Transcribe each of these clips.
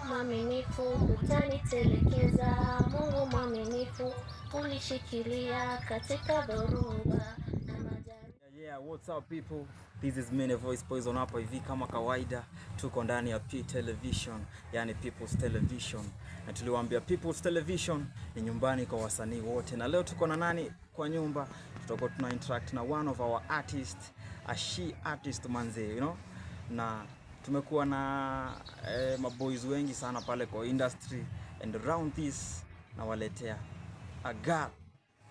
Mwaminifu hutanitelekeza, Mungu mwaminifu unishikilia katika dhoruba na majaribu. Yeah, what's up people? This is Mene Voice Poison hapa hivi kama kawaida. Tuko ndani ya P Television, yani People's Television. Na tuliwaambia People's Television ni nyumbani kwa wasanii wote. Na leo tuko na nani kwa nyumba? Tutakuwa tuna interact na one of our artists, a she artist manze, you know? Na tumekuwa na maboys wengi sana pale kwa industry, and around this na waletea a girl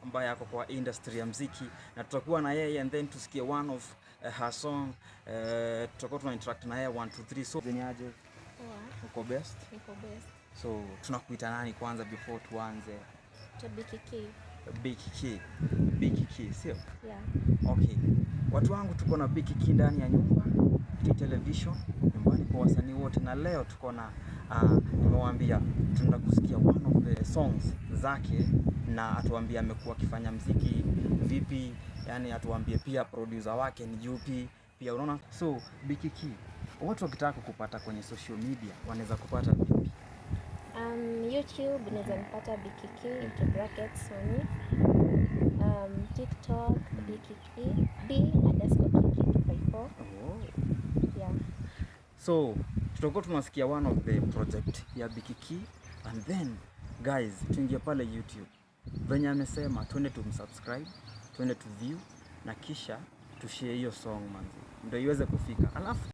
ambaye yako kwa industry ya muziki, na tutakuwa na yeye and then tusikie one of her song. Tutakuwa tuna interact na yeye 1 2 3. So zenyaje? Uko best? Niko best. So tunakuita nani kwanza before tuanze? Biki Key. Biki Key, sio? Yeah. Okay. Watu wangu, tuko na Biki Key ndani ya nyumba P Television, nyumbani kwa wasanii wote, na leo tuko na nimewaambia tunaenda kusikia one of the songs zake, na atuambie amekuwa akifanya muziki vipi, yani atuambie pia producer wake ni yupi pia, unaona. So Biki Key, watu wakitaka kupata kwenye social media wanaweza kupata vipi? YouTube naweza nipata Biki Key into brackets Sony. TikTok Biki Key B_Kiki254. Yeah. So tutakuwa tunasikia one of the project ya Biki Key, and then guys tuingie pale YouTube venye amesema, twende tumsubscribe, twende tu view, na kisha tushare hiyo song manzi, ndio iweze kufika. Alafu